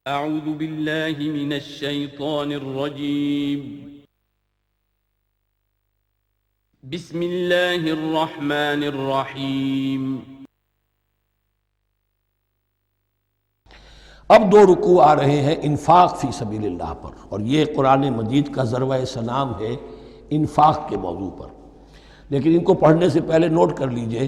اعوذ باللہ من الشیطان الرجیم بسم اللہ الرحمن الرحیم۔ اب دو رکوع آ رہے ہیں انفاق فی سبیل اللہ پر، اور یہ قرآن مجید کا ضربہ سلام ہے انفاق کے موضوع پر۔ لیکن ان کو پڑھنے سے پہلے نوٹ کر لیجئے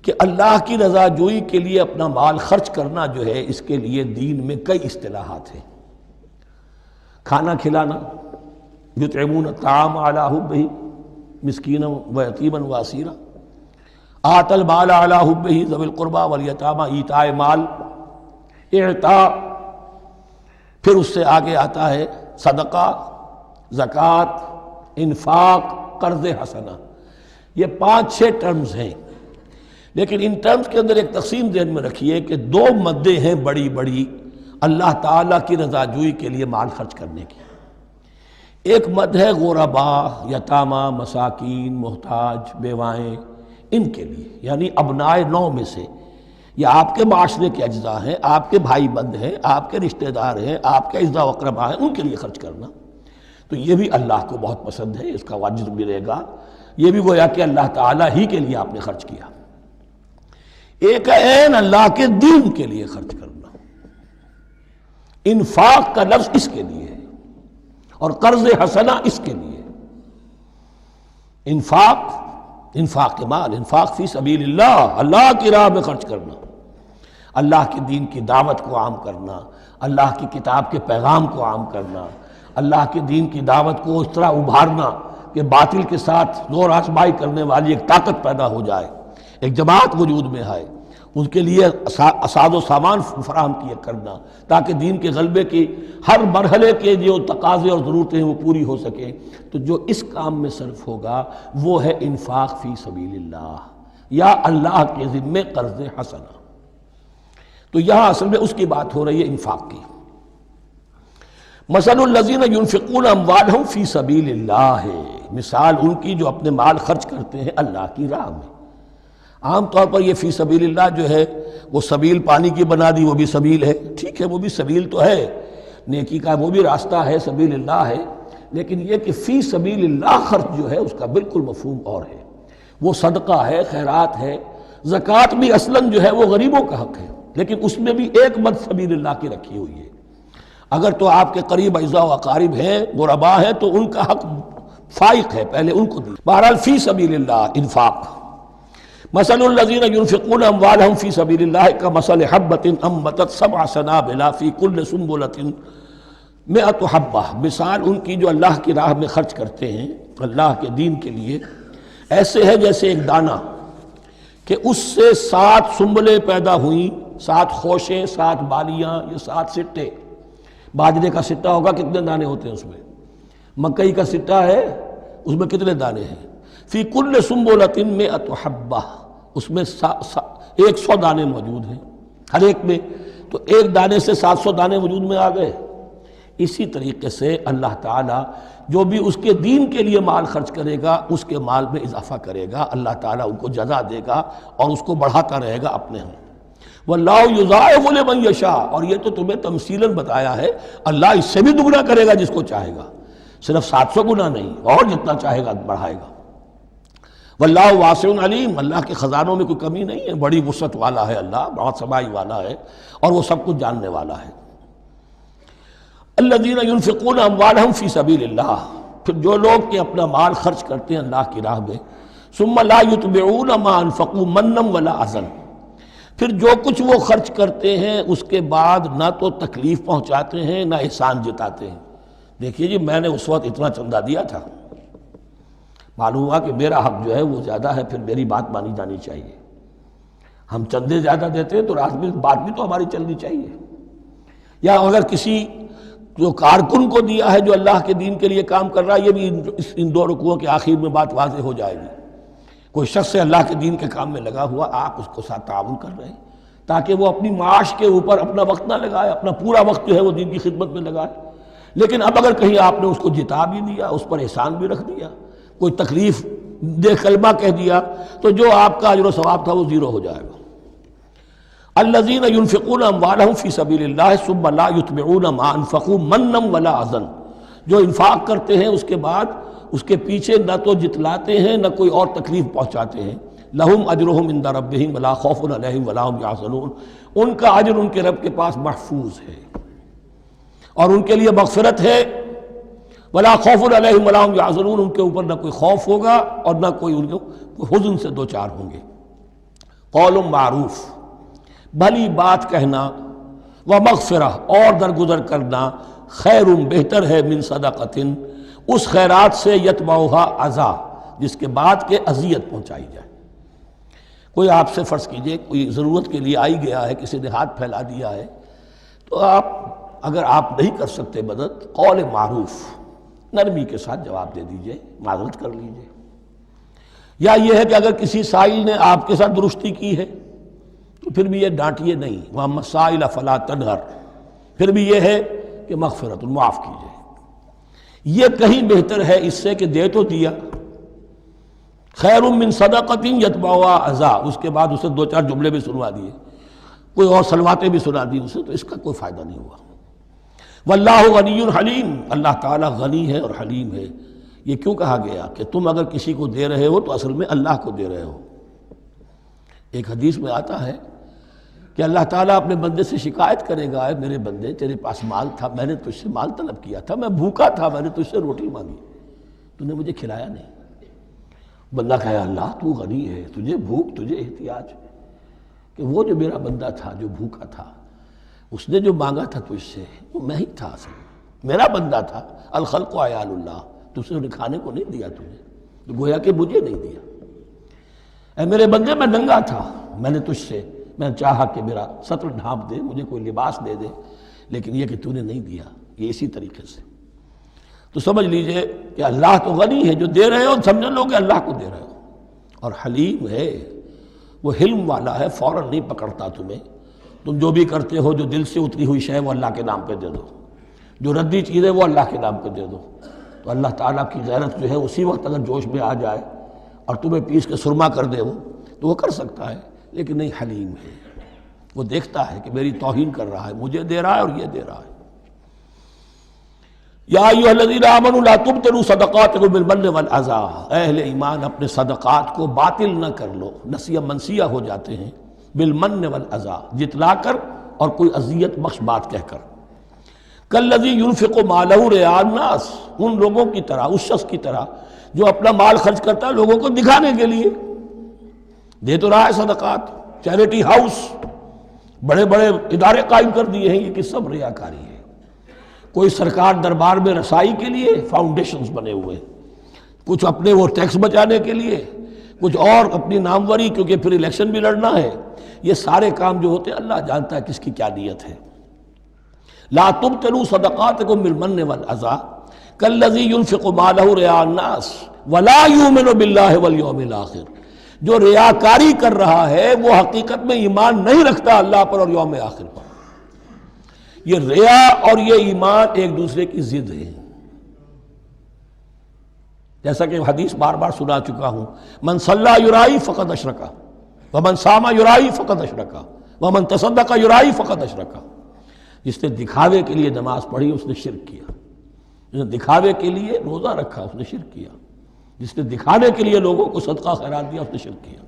کہ اللہ کی رضا جوئی کے لیے اپنا مال خرچ کرنا جو ہے، اس کے لیے دین میں کئی اصطلاحات ہیں۔ کھانا کھلانا، یطعمون الطعام علی حبہ مسکینا ویتیما واسیرا، آتی المال علی حبہ ذوی القربى والیتامى، ایتاء مال، اعطاء۔ پھر اس سے آگے آتا ہے صدقہ، زکوٰۃ، انفاق، قرض حسنہ۔ یہ 5-6 ٹرمز ہیں، لیکن ان ٹرمز کے اندر ایک تقسیم ذہن میں رکھیے کہ 2 مدیں ہیں بڑی بڑی اللہ تعالیٰ کی رضا جوئی کے لیے مال خرچ کرنے کی۔ ایک مد ہے غرباء، یتامہ، مساکین، محتاج، بیوائیں، ان کے لیے، یعنی ابنائے نو میں سے، یہ آپ کے معاشرے کے اجزاء ہیں، آپ کے بھائی بند ہیں، آپ کے رشتہ دار ہیں، آپ کے اعزاء و اقرباء ہیں، ان کے لیے خرچ کرنا۔ تو یہ بھی اللہ کو بہت پسند ہے، اس کا اجر ملے گا۔ یہ بھی گویا کہ اللہ تعالیٰ ہی کے لیے آپ نے خرچ کیا۔ ایک عین اللہ کے دین کے لیے خرچ کرنا، انفاق کا لفظ اس کے لیے ہے، اور قرض حسنہ اس کے لیے۔ انفاق کے مال، انفاق فی سبیل اللہ، اللہ کی راہ میں خرچ کرنا، اللہ کے دین کی دعوت کو عام کرنا، اللہ کی کتاب کے پیغام کو عام کرنا، اللہ کے دین کی دعوت کو اس طرح ابھارنا کہ باطل کے ساتھ زور آزمائی کرنے والی ایک طاقت پیدا ہو جائے، ایک جماعت وجود میں آئے، ان کے لیے اساد و سامان فراہم کیا کرنا، تاکہ دین کے غلبے کی ہر مرحلے کے جو تقاضے اور ضرورتیں ہیں وہ پوری ہو سکیں۔ تو جو اس کام میں صرف ہوگا وہ ہے انفاق فی سبیل اللہ، یا اللہ کے ذمے قرض حسنہ۔ تو یہاں اصل میں اس کی بات ہو رہی ہے، انفاق کی۔ مثل الذین ینفقون اموالہم فی سبیل اللہ ہے، مثال ان کی جو اپنے مال خرچ کرتے ہیں اللہ کی راہ میں۔ عام طور پر یہ فی سبیل اللہ جو ہے، وہ سبیل پانی کی بنا دی، وہ بھی سبیل ہے، ٹھیک ہے، وہ بھی سبیل تو ہے، نیکی کا وہ بھی راستہ ہے، سبیل اللہ ہے، لیکن یہ کہ فی سبیل اللہ خرچ جو ہے اس کا بالکل مفہوم اور ہے۔ وہ صدقہ ہے، خیرات ہے، زکوٰۃ بھی اصلاً جو ہے وہ غریبوں کا حق ہے، لیکن اس میں بھی ایک مد سبیل اللہ کی رکھی ہوئی ہے۔ اگر تو آپ کے قریب اعزاء و اقارب ہیں، غرباء ہیں، تو ان کا حق فائق ہے، پہلے ان کو دی۔ بہرحال فی سبیل اللہ انفاق۔ مثل الذین ینفقون اموالہم فی سبیل اللہ کمثل حبۃ انبتت 7 سنابل فی کل سنبلۃ 100 حبہ، مثال ان کی جو اللہ کی راہ میں خرچ کرتے ہیں اللہ کے دین کے لیے، ایسے ہے جیسے ایک دانہ کہ اس سے 7 سنبلیں پیدا ہوئیں، 7 خوشیں، 7 بالیاں، یہ 7 سٹے۔ باجرے کا سٹہ ہوگا، کتنے دانے ہوتے ہیں اس میں؟ مکئی کا سٹہ ہے، اس میں کتنے دانے ہیں؟ فی کل سنبلۃ 100 حبہ، اس میں 100 دانے موجود ہیں ہر ایک میں، تو ایک دانے سے 700 دانے وجود میں آ گئے۔ اسی طریقے سے اللہ تعالیٰ جو بھی اس کے دین کے لیے مال خرچ کرے گا، اس کے مال میں اضافہ کرے گا، اللہ تعالیٰ ان کو جزا دے گا اور اس کو بڑھاتا رہے گا اپنے ہاں۔ واللہ یضاعف لمن یشاء، اور یہ تو تمہیں تمثیلاً بتایا ہے، اللہ اس سے بھی دگنا کرے گا جس کو چاہے گا، صرف 700 گنا نہیں، اور جتنا چاہے گا بڑھائے گا۔ واللہ واسع علیم، اللہ کے خزانوں میں کوئی کمی نہیں ہے، بڑی وسعت والا ہے اللہ، بہت سمائی والا ہے، اور وہ سب کچھ جاننے والا ہے۔ الذین ینفقون اموالہم فی سبیل اللہ، پھر جو لوگ کہ اپنا مال خرچ کرتے ہیں اللہ کی راہ میں، ثم لا یتبعون ما انفقوا منا ولا اذى، پھر جو کچھ وہ خرچ کرتے ہیں اس کے بعد نہ تو تکلیف پہنچاتے ہیں نہ احسان جتاتے ہیں۔ دیکھیے جی، میں نے اس وقت اتنا چندہ دیا تھا، معلوم ہوا کہ میرا حق جو ہے وہ زیادہ ہے، پھر میری بات مانی جانی چاہیے۔ ہم چندے زیادہ دیتے ہیں تو بات بھی تو ہماری چلنی چاہیے۔ یا اگر کسی جو کارکن کو دیا ہے جو اللہ کے دین کے لیے کام کر رہا ہے، یہ بھی ان 2 رکوعوں کے آخر میں بات واضح ہو جائے گی۔ کوئی شخص اللہ کے دین کے کام میں لگا ہوا، آپ اس کو ساتھ تعاون کر رہے ہیں تاکہ وہ اپنی معاش کے اوپر اپنا وقت نہ لگائے، اپنا پورا وقت جو ہے وہ دین کی خدمت میں لگائے۔ لیکن اب اگر کہیں آپ نے اس کو جتا بھی دیا، اس پر احسان بھی رکھ دیا، کوئی تکلیف دے کلمہ کہہ دیا، تو جو آپ کا اجر و ثواب تھا وہ 0 ہو جائے گا۔ الذین ينفقون اموالهم فی سبیل اللہ ثم لا یتبعون ما انفقوا منا ولا اذى، جو انفاق کرتے ہیں اس کے بعد اس کے پیچھے نہ تو جتلاتے ہیں نہ کوئی اور تکلیف پہنچاتے ہیں، لہم اجرہم عند ربہم ولا خوف علیہم ولا هم یحزنون، ان کا اجر ان کے رب کے پاس محفوظ ہے اور ان کے لیے مغفرت ہے، ولا خوف علیہم ولا هم یحزنون، ان کے اوپر نہ کوئی خوف ہوگا اور نہ کوئی ان کو حزن سے دوچار ہوں گے۔ قول معروف، بھلی بات کہنا، ومغفرہ اور درگزر کرنا، خیر بہتر ہے من صدقۃ، اس خیرات سے یتبعھا اذی، جس کے بعد کے اذیت پہنچائی جائے۔ کوئی آپ سے فرض کیجئے کوئی ضرورت کے لیے آئی گیا ہے، کسی نے ہاتھ پھیلا دیا ہے، تو آپ اگر آپ نہیں کر سکتے مدد، قول معروف، نرمی کے ساتھ جواب دے دیجئے، معذرت کر لیجئے۔ یا یہ ہے کہ اگر کسی سائل نے آپ کے ساتھ درستی کی ہے تو پھر بھی یہ ڈانٹیے نہیں، وَأَمَّا السَّائِلَ فَلَا تَنْهَرْ، پھر بھی یہ ہے کہ مغفرت، معاف کیجئے۔ یہ کہیں بہتر ہے اس سے کہ دے تو دیا، خیر من صدقۃ یتبعھا اذی، اس کے بعد اسے دو چار جملے بھی سنوا دیے، کوئی اور سلواتیں بھی سنا دی اسے، تو اس کا کوئی فائدہ نہیں ہوا۔ واللہ غنی حلیم، اللہ تعالیٰ غنی ہے اور حلیم ہے۔ یہ کیوں کہا گیا کہ تم اگر کسی کو دے رہے ہو تو اصل میں اللہ کو دے رہے ہو۔ ایک حدیث میں آتا ہے کہ اللہ تعالیٰ اپنے بندے سے شکایت کرے گا، اے میرے بندے تیرے پاس مال تھا، میں نے تجھ سے مال طلب کیا تھا، میں بھوکا تھا، میں نے تجھ سے روٹی مانگی، تو نے مجھے کھلایا نہیں۔ بندہ کہے اللہ تو غنی ہے، تجھے بھوک، تجھے احتیاج، کہ وہ جو میرا بندہ تھا جو بھوکا تھا، اس نے جو مانگا تھا تجھ سے وہ میں ہی تھا، اصل میرا بندہ تھا۔ الخلق عیال اللہ، تجھ سے کھانے کو نہیں دیا تجھے، تو گویا کہ مجھے نہیں دیا۔ اے میرے بندے میں ننگا تھا، میں نے تجھ سے میں چاہا کہ میرا سطر ڈھانپ دے، مجھے کوئی لباس دے دے، لیکن یہ کہ تو نے نہیں دیا۔ یہ اسی طریقے سے تو سمجھ لیجئے کہ اللہ تو غنی ہے، جو دے رہے ہو سمجھ لو کہ اللہ کو دے رہے ہو، اور حلیم ہے، وہ حلم والا ہے، فوراً نہیں پکڑتا تمہیں۔ تم جو بھی کرتے ہو، جو دل سے اتری ہوئی شے وہ اللہ کے نام پہ دے دو، جو ردی چیز ہے وہ اللہ کے نام پہ دے دو، تو اللہ تعالیٰ کی غیرت جو ہے اسی وقت اگر جوش میں آ جائے اور تمہیں پیس کے سرما کر دے وہ، تو وہ کر سکتا ہے، لیکن نہیں، حلیم ہے، وہ دیکھتا ہے کہ میری توہین کر رہا ہے، مجھے دے رہا ہے اور یہ دے رہا ہے۔ یا ایھا الذین آمنوا لا تبطلوا صدقاتکم بالمن والاذی، اے اہل ایمان اپنے صدقات کو باطل نہ کر لو، نسیہ منسیہ ہو جاتے ہیں، بالمن والاذی، جتلا کر اور کوئی اذیت بخش بات کہہ کر۔ کالذی ینفق مالہ رئاء الناس، ان لوگوں کی طرح، اس شخص کی طرح جو اپنا مال خرچ کرتا ہے لوگوں کو دکھانے کے لیے، دے تو رہا ہے صدقات، چیریٹی ہاؤس، بڑے بڑے ادارے قائم کر دیے ہیں، یہ کہ سب ریاکاری ہے۔ کوئی سرکار دربار میں رسائی کے لیے فاؤنڈیشنز بنے ہوئے، کچھ اپنے وہ ٹیکس بچانے کے لیے، کچھ اور اپنی ناموری، کیونکہ پھر الیکشن بھی لڑنا ہے۔ یہ سارے کام جو ہوتے ہیں اللہ جانتا ہے کس کی کیا نیت ہے۔ لا تبطلوا صدقاتکم بالمن والاذی کالذی ینفق مالہ رئاء الناس ولا یؤمن باللہ والیوم الآخر، جو ریاکاری کر رہا ہے وہ حقیقت میں ایمان نہیں رکھتا اللہ پر اور یوم آخر پر۔ یہ ریا اور یہ ایمان ایک دوسرے کی ضد ہے، جیسا کہ حدیث بار بار سنا چکا ہوں، من صلی یرائی فقد اشرک، ومن صام یرائی فقد اشرک، ومن تصدق یرائی فقد اشرک۔ جس نے دکھاوے کے لیے نماز پڑھی اس نے شرک کیا، جس نے دکھاوے کے لیے روزہ رکھا اس نے شرک کیا، جس نے دکھانے کے لیے لوگوں کو صدقہ خیرات دیا اس نے شرک کیا۔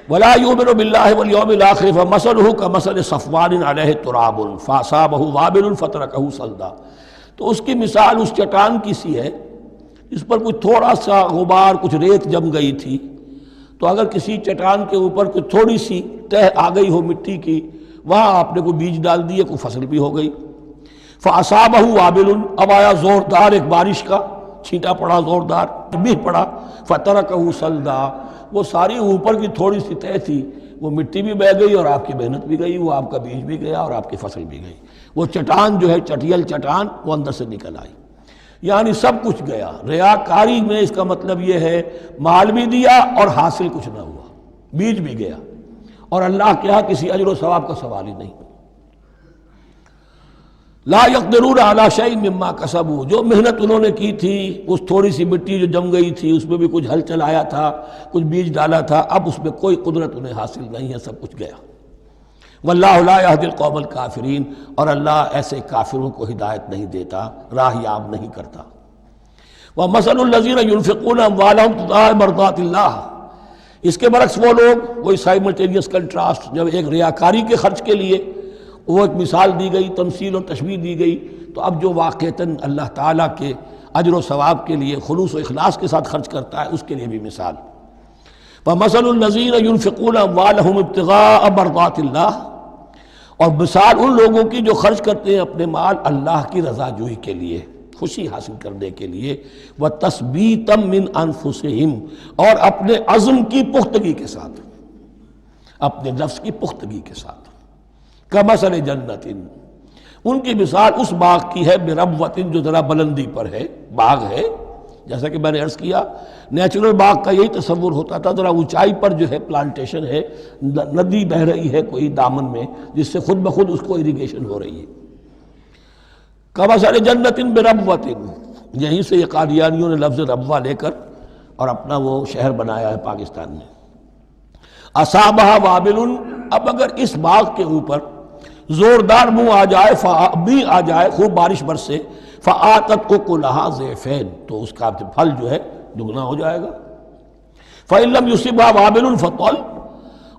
ولا یؤمن باللہ والیوم الآخر فمثلہ کمثل صفوان علیہ تراب فاصابہ وابل فترکہ صلدا، تو اس کی مثال اس چٹان کی سی ہے اس پر کوئی تھوڑا سا غبار، کچھ ریت جم گئی تھی، تو اگر کسی چٹان کے اوپر کوئی تھوڑی سی تہ آ گئی ہو مٹی کی، وہاں آپ نے کوئی بیج ڈال دیے، کوئی فصل بھی ہو گئی۔ فاصابہ وابل، اب آیا زوردار ایک بارش کا چھینٹا پڑا، زوردار بیج پڑا، فترکہ صلدا، وہ ساری اوپر کی تھوڑی سی تہ تھی وہ مٹی بھی بہہ گئی اور آپ کی محنت بھی گئی، وہ آپ کا بیج بھی گیا اور آپ کی فصل بھی گئی، وہ چٹان جو ہے چٹیل چٹان وہ اندر سے نکل آئی، یعنی سب کچھ گیا۔ ریاکاری میں اس کا مطلب یہ ہے مال بھی دیا اور حاصل کچھ نہ ہوا، بیج بھی گیا، اور اللہ کے ہاں کسی اجر و ثواب کا سوال ہی نہیں۔ لا یقدرون علی شیء مما کسبوا، جو محنت انہوں نے کی تھی، اس تھوڑی سی مٹی جو جم گئی تھی اس میں بھی کچھ ہل چلایا تھا، کچھ بیج ڈالا تھا، اب اس میں کوئی قدرت انہیں حاصل نہیں ہے، سب کچھ گیا۔ واللہ لا یہدی القوم الکافرین، اور اللہ ایسے کافروں کو ہدایت نہیں دیتا، راہ یاب نہیں کرتا۔ وَمَثَلُ الَّذِينَ يُنْفِقُونَ أَمْوَالَهُمْ ابْتِغَاءَ مَرْضَاتِ اللَّهِ، اس کے برعکس وہ لوگ، وہی سائملٹینیس کنٹراسٹ، جب ایک ریاکاری کے خرچ کے لیے وہ ایک مثال دی گئی، تمثیل اور تشبیہ دی گئی، تو اب جو واقعتاً اللہ تعالیٰ کے اجر و ثواب کے لیے خلوص و اخلاص کے ساتھ خرچ کرتا ہے، اس کے لیے بھی مثال۔ وَمَثَلُ الَّذِينَ يُنْفِقُونَ أَمْوَالَهُمْ ابْتِغَاءَ مَرْضَاتِ اللَّهِ، اور مثال ان لوگوں کی جو خرچ کرتے ہیں اپنے مال اللہ کی رضا جوئی کے لیے، خوشی حاصل کرنے کے لیے، وَتَثْبِيتًا مِّنْ أَنفُسِهِمْ، اور اپنے عزم کی پختگی کے ساتھ، اپنے نفس کی پختگی کے ساتھ۔ کمثل جنت، ان کی مثال اس باغ کی ہے، بربوۃ، جو ذرا بلندی پر ہے، باغ ہے، جیسا کہ میں نے عرض کیا نیچرل باغ کا یہی تصور ہوتا تھا، ذرا اونچائی پر جو ہے پلانٹیشن ہے، ندی بہہ رہی ہے کوئی دامن میں، جس سے خود بخود اس کو اریگیشن ہو رہی ہے۔ کمثل جنت بربوۃ، یہیں سے یہ قادیانیوں نے لفظ ربوہ لے کر اور اپنا وہ شہر بنایا ہے پاکستان میں۔ اصابہ وابل، اب اگر اس باغ کے اوپر زوردار منہ آ جائے، بھی آ جائے، خوب بارش برسے، فآتت اکلھا ضعفین، تو اس کا پھل جو ہے دگنا ہو جائے گا۔ فإن لم يصبها وابل فطل،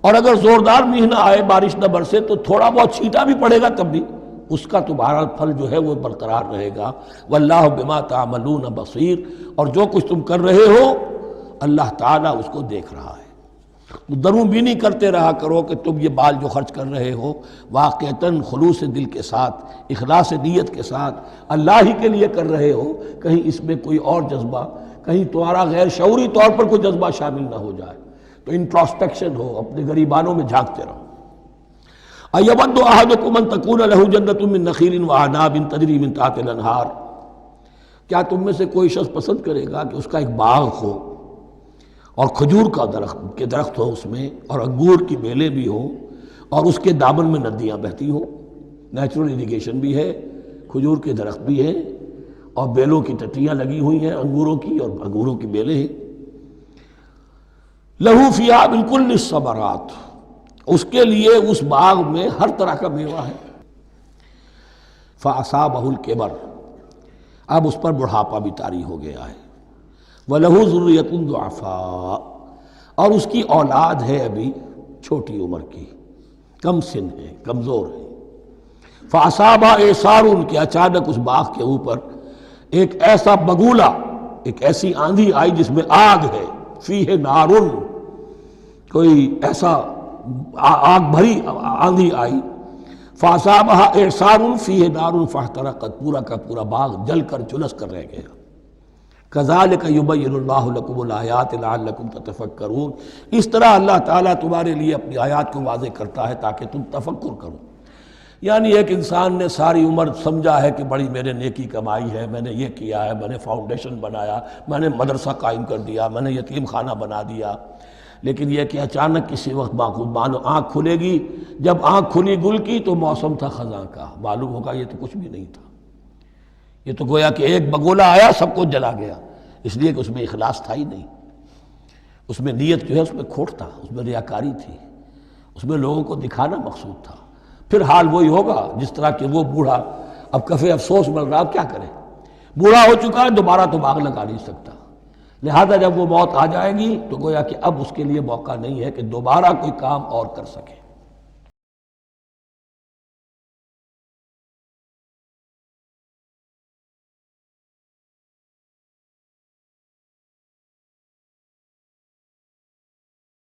اور اگر زوردار میہ نہ آئے، بارش نہ برسے، تو تھوڑا بہت چھینٹا بھی پڑے گا تب بھی اس کا تو بہرحال پھل جو ہے وہ برقرار رہے گا۔ واللہ بما تعملون بصیر، اور جو کچھ تم کر رہے ہو اللہ تعالیٰ اس کو دیکھ رہا ہے۔ دروں بینی کرتے رہا کرو کہ تم یہ بال جو خرچ کر رہے ہو واقعتاً خلوص دل کے ساتھ، اخلاص نیت کے ساتھ اللہ ہی کے لیے کر رہے ہو، کہیں اس میں کوئی اور جذبہ، کہیں تمہارا غیر شعوری طور پر کوئی جذبہ شامل نہ ہو جائے، تو انٹراسپیکشن ہو، اپنے غریبانوں میں جھانکتے رہو۔ اَیَوَدُّ أَحَدُکُمْ أَن تَکُونَ لَهُ جَنَّةٌ مِّن نَخِیلٍ وَأَعْنَابٍ تَجْرِی مِن تحتہا الْأَنْہَارُ، کیا تم میں سے کوئی شخص پسند کرے گا کہ اس کا ایک باغ ہو اور کھجور کا درخت ہو اس میں، اور انگور کی بیلیں بھی ہوں، اور اس کے دامن میں ندیاں بہتی ہوں، نیچرل اریگیشن بھی ہے، کھجور کے درخت بھی ہیں، اور بیلوں کی ٹٹیاں لگی ہوئی ہیں انگوروں کی، اور انگوروں کی بیلیں ہیں۔ لہو فیہا من کل الثمرات، اس کے لیے اس باغ میں ہر طرح کا میوہ ہے۔ فاصابہ الکبر، اب اس پر بڑھاپا بھی طاری ہو گیا ہے۔ وَلَهُ ذُرِّيَّةٌ ضُعَفَاء، اور اس کی اولاد ہے ابھی چھوٹی عمر کی، کم سن ہے، کمزور ہے۔ فَأَصَابَهَا إِعْصَارٌ، کہ اچانک اس باغ کے اوپر ایک ایسا بگولا، ایک ایسی آندھی آئی جس میں آگ ہے، فیہ نارٌ، کوئی ایسا آگ بھری آندھی آئی۔ فَأَصَابَهَا إِعْصَارٌ فِيهِ نَارٌ فَاحْتَرَقَتْ، پورا کا پورا باغ جل کر جلس کر رہ گیا۔ کذالک یبین اللہ لکم الآیات لعلکم تتفکرون، اس طرح اللہ تعالیٰ تمہارے لیے اپنی آیات کو واضح کرتا ہے تاکہ تم تفکر کرو۔ یعنی ایک انسان نے ساری عمر سمجھا ہے کہ بڑی میرے نیکی کمائی ہے، میں نے یہ کیا ہے، میں نے فاؤنڈیشن بنایا، میں نے مدرسہ قائم کر دیا، میں نے یتیم خانہ بنا دیا، لیکن یہ کہ اچانک کسی وقت مانو آنکھ کھلے گی، جب آنکھ کھلی گل کی تو موسم تھا خزاں کا، معلوم ہوگا یہ تو کچھ بھی نہیں تھا، یہ تو گویا کہ ایک بگولا آیا سب کو جلا گیا، اس لیے کہ اس میں اخلاص تھا ہی نہیں، اس میں نیت جو ہے اس میں کھوٹ تھا، اس میں ریاکاری تھی، اس میں لوگوں کو دکھانا مقصود تھا۔ پھر حال وہی ہوگا جس طرح کہ وہ بوڑھا اب کفے افسوس مل رہا، اب کیا کرے، بوڑھا ہو چکا ہے، دوبارہ تو باغ لگا نہیں سکتا، لہذا جب وہ موت آ جائے گی تو گویا کہ اب اس کے لیے موقع نہیں ہے کہ دوبارہ کوئی کام اور کر سکے۔